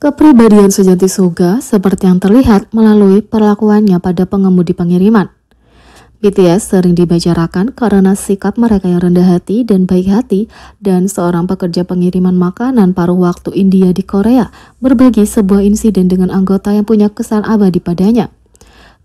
Kepribadian sejati Suga seperti yang terlihat melalui perlakuannya pada pengemudi pengiriman. BTS sering dibicarakan karena sikap mereka yang rendah hati dan baik hati, dan seorang pekerja pengiriman makanan paruh waktu India di Korea berbagi sebuah insiden dengan anggota yang punya kesan abadi padanya.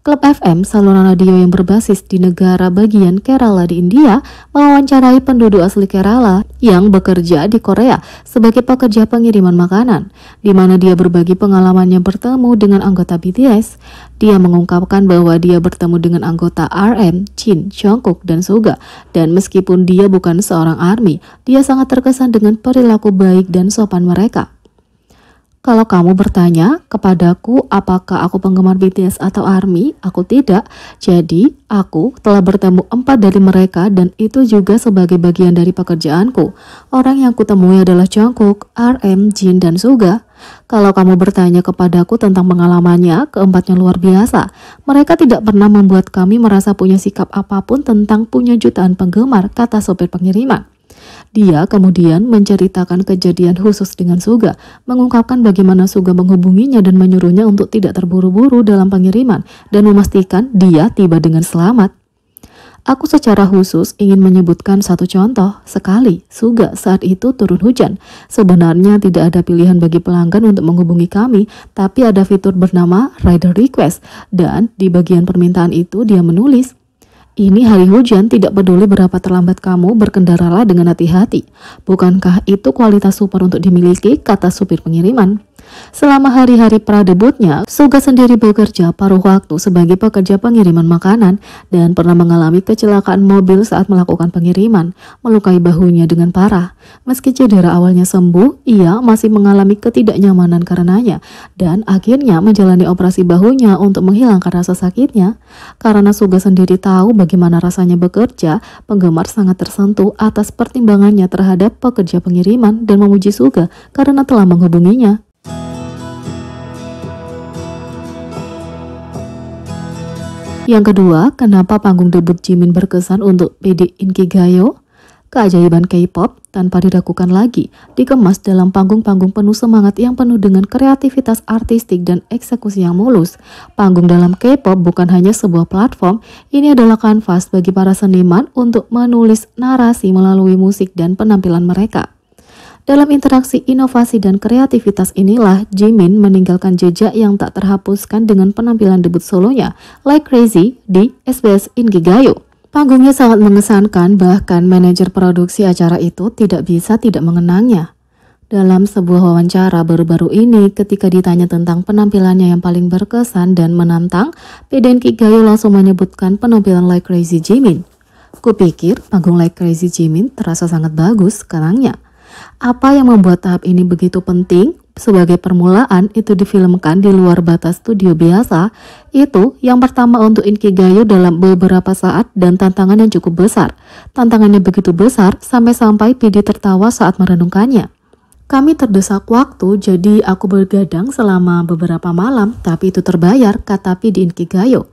Klub FM, saluran radio yang berbasis di negara bagian Kerala di India, mewawancarai penduduk asli Kerala yang bekerja di Korea sebagai pekerja pengiriman makanan, di mana dia berbagi pengalamannya bertemu dengan anggota BTS. Dia mengungkapkan bahwa dia bertemu dengan anggota RM, Jin, Jungkook, dan Suga, dan meskipun dia bukan seorang ARMY, dia sangat terkesan dengan perilaku baik dan sopan mereka. Kalau kamu bertanya kepadaku apakah aku penggemar BTS atau ARMY, aku tidak. Jadi, aku telah bertemu 4 dari mereka dan itu juga sebagai bagian dari pekerjaanku. Orang yang kutemui adalah Jungkook, RM, Jin, dan Suga. Kalau kamu bertanya kepadaku tentang pengalamannya, keempatnya luar biasa. Mereka tidak pernah membuat kami merasa punya sikap apapun tentang punya jutaan penggemar, kata sopir pengiriman. Dia kemudian menceritakan kejadian khusus dengan Suga, mengungkapkan bagaimana Suga menghubunginya dan menyuruhnya untuk tidak terburu-buru dalam pengiriman dan memastikan dia tiba dengan selamat. Aku secara khusus ingin menyebutkan satu contoh. Sekali, Suga saat itu turun hujan. Sebenarnya tidak ada pilihan bagi pelanggan untuk menghubungi kami, tapi ada fitur bernama Rider Request, dan di bagian permintaan itu dia menulis, "Ini hari hujan, tidak peduli berapa terlambat kamu, berkendaralah dengan hati-hati. Bukankah itu kualitas super untuk dimiliki?" kata supir pengiriman. Selama hari-hari pradebutnya, Suga sendiri bekerja paruh waktu sebagai pekerja pengiriman makanan dan pernah mengalami kecelakaan mobil saat melakukan pengiriman, melukai bahunya dengan parah. Meski cedera awalnya sembuh, ia masih mengalami ketidaknyamanan karenanya dan akhirnya menjalani operasi bahunya untuk menghilangkan rasa sakitnya. Karena Suga sendiri tahu bagaimana rasanya bekerja, penggemar sangat tersentuh atas pertimbangannya terhadap pekerja pengiriman dan memuji Suga karena telah menghubunginya. Yang kedua, kenapa panggung debut Jimin berkesan untuk PD Inkigayo? Keajaiban K-pop tanpa diragukan lagi dikemas dalam panggung-panggung penuh semangat yang penuh dengan kreativitas artistik dan eksekusi yang mulus. Panggung dalam K-pop bukan hanya sebuah platform, ini adalah kanvas bagi para seniman untuk menulis narasi melalui musik dan penampilan mereka. Dalam interaksi inovasi dan kreativitas inilah Jimin meninggalkan jejak yang tak terhapuskan dengan penampilan debut solonya Like Crazy di SBS Inkigayo. Panggungnya sangat mengesankan, bahkan manajer produksi acara itu tidak bisa tidak mengenangnya. Dalam sebuah wawancara baru-baru ini, ketika ditanya tentang penampilannya yang paling berkesan dan menantang, PD Inkigayo langsung menyebutkan penampilan Like Crazy Jimin. Kupikir panggung Like Crazy Jimin terasa sangat bagus, kenangnya. Apa yang membuat tahap ini begitu penting? Sebagai permulaan, itu difilmkan di luar batas studio biasa. Itu yang pertama untuk Inkigayo dalam beberapa saat dan tantangan yang cukup besar. Tantangannya begitu besar sampai-sampai PD tertawa saat merenungkannya. "Kami terdesak waktu, jadi aku bergadang selama beberapa malam, tapi itu terbayar," kata PD Inkigayo.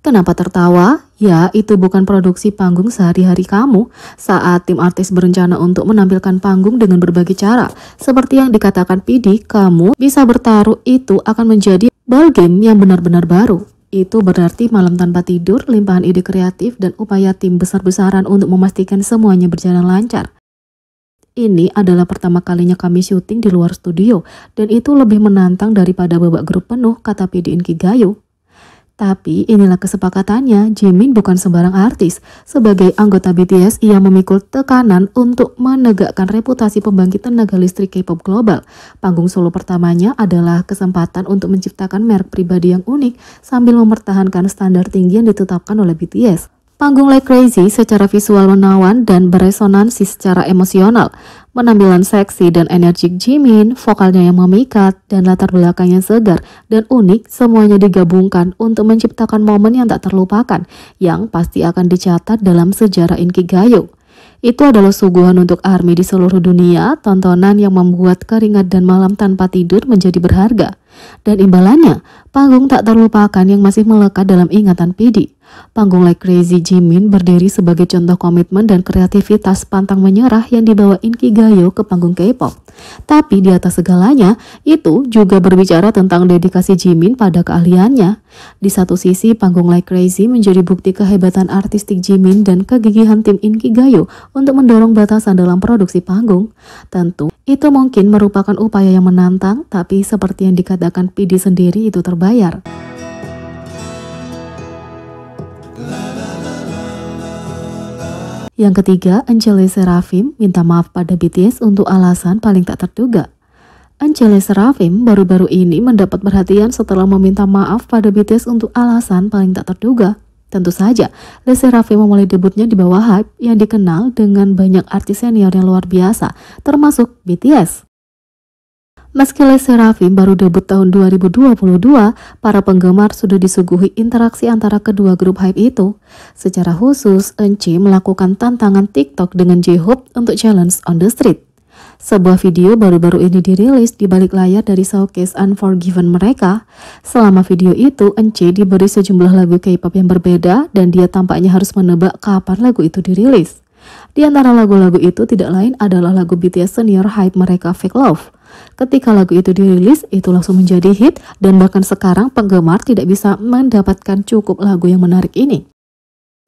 Kenapa tertawa? Ya, itu bukan produksi panggung sehari-hari kamu. Saat tim artis berencana untuk menampilkan panggung dengan berbagai cara, seperti yang dikatakan PD, kamu bisa bertaruh itu akan menjadi ball game yang benar-benar baru. Itu berarti malam tanpa tidur, limpahan ide kreatif, dan upaya tim besar-besaran untuk memastikan semuanya berjalan lancar. Ini adalah pertama kalinya kami syuting di luar studio, dan itu lebih menantang daripada babak grup penuh, kata PD Inkigayo. Tapi inilah kesepakatannya, Jimin bukan sembarang artis. Sebagai anggota BTS, ia memikul tekanan untuk menegakkan reputasi pembangkit tenaga listrik K-pop global. Panggung solo pertamanya adalah kesempatan untuk menciptakan merek pribadi yang unik sambil mempertahankan standar tinggi yang ditetapkan oleh BTS. Panggung Like Crazy secara visual menawan dan beresonansi secara emosional. Penampilan seksi dan energik Jimin, vokalnya yang memikat, dan latar belakangnya segar dan unik, semuanya digabungkan untuk menciptakan momen yang tak terlupakan, yang pasti akan dicatat dalam sejarah Inkigayo. Itu adalah suguhan untuk ARMY di seluruh dunia, tontonan yang membuat keringat dan malam tanpa tidur menjadi berharga. Dan imbalannya, panggung tak terlupakan yang masih melekat dalam ingatan PD. Panggung Like Crazy Jimin berdiri sebagai contoh komitmen dan kreativitas pantang menyerah yang dibawa Inkigayo ke panggung K-pop. Tapi di atas segalanya, itu juga berbicara tentang dedikasi Jimin pada keahliannya. Di satu sisi, panggung Like Crazy menjadi bukti kehebatan artistik Jimin dan kegigihan tim Inkigayo untuk mendorong batasan dalam produksi panggung. Tentu, itu mungkin merupakan upaya yang menantang, tapi seperti yang dikatakan PD sendiri itu terbayar. Yang ketiga, Angela Seraphim minta maaf pada BTS untuk alasan paling tak terduga. Angela Seraphim baru-baru ini mendapat perhatian setelah meminta maaf pada BTS untuk alasan paling tak terduga. Tentu saja, Le Sserafim memulai debutnya di bawah Hype yang dikenal dengan banyak artis senior yang luar biasa, termasuk BTS. Meski Le Sserafim baru debut tahun 2022, para penggemar sudah disuguhi interaksi antara kedua grup Hype itu. Secara khusus, Eunchae melakukan tantangan TikTok dengan J-Hope untuk challenge on the street. Sebuah video baru-baru ini dirilis di balik layar dari showcase Unforgiven mereka. Selama video itu, Eunchae diberi sejumlah lagu K-pop yang berbeda dan dia tampaknya harus menebak kapan lagu itu dirilis. Di antara lagu-lagu itu tidak lain adalah lagu BTS senior Hype mereka Fake Love. Ketika lagu itu dirilis, itu langsung menjadi hit dan bahkan sekarang penggemar tidak bisa mendapatkan cukup lagu yang menarik ini.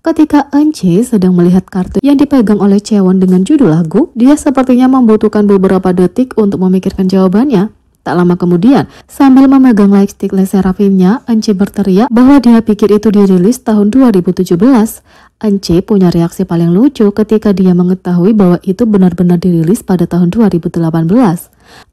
Ketika Eunchae sedang melihat kartu yang dipegang oleh Chaewon dengan judul lagu, dia sepertinya membutuhkan beberapa detik untuk memikirkan jawabannya. Tak lama kemudian, sambil memegang lightstick Le Sserafimnya, Eunchae berteriak bahwa dia pikir itu dirilis tahun 2017. Eunchae punya reaksi paling lucu ketika dia mengetahui bahwa itu benar-benar dirilis pada tahun 2018.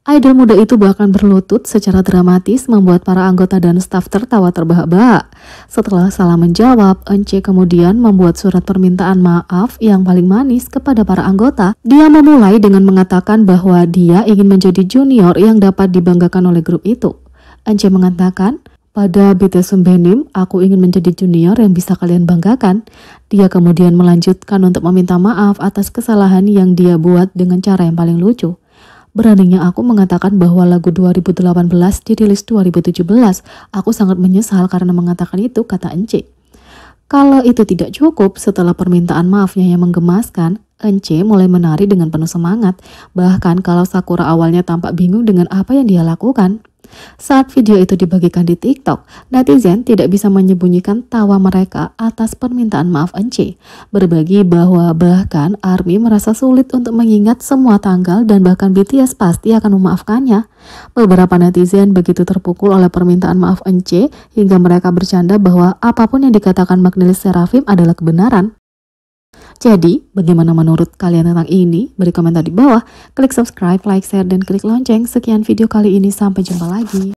Idol muda itu bahkan berlutut secara dramatis membuat para anggota dan staf tertawa terbahak-bahak. Setelah salah menjawab, Eunchae kemudian membuat surat permintaan maaf yang paling manis kepada para anggota. Dia memulai dengan mengatakan bahwa dia ingin menjadi junior yang dapat dibanggakan oleh grup itu. Eunchae mengatakan, "Pada BTS Sunbaenim, aku ingin menjadi junior yang bisa kalian banggakan." Dia kemudian melanjutkan untuk meminta maaf atas kesalahan yang dia buat dengan cara yang paling lucu. "Beraninya aku mengatakan bahwa lagu 2018 dirilis 2017. Aku sangat menyesal karena mengatakan itu," kata Eunchae. Kalau itu tidak cukup, setelah permintaan maafnya yang menggemaskan, Eunchae mulai menari dengan penuh semangat. Bahkan kalau Sakura awalnya tampak bingung dengan apa yang dia lakukan. Saat video itu dibagikan di TikTok, netizen tidak bisa menyembunyikan tawa mereka atas permintaan maaf Eunchae. Berbagi bahwa bahkan ARMY merasa sulit untuk mengingat semua tanggal dan bahkan BTS pasti akan memaafkannya. Beberapa netizen begitu terpukul oleh permintaan maaf Eunchae hingga mereka bercanda bahwa apapun yang dikatakan Le Sserafim adalah kebenaran. Jadi, bagaimana menurut kalian tentang ini? Beri komentar di bawah, klik subscribe, like, share, dan klik lonceng. Sekian video kali ini, sampai jumpa lagi.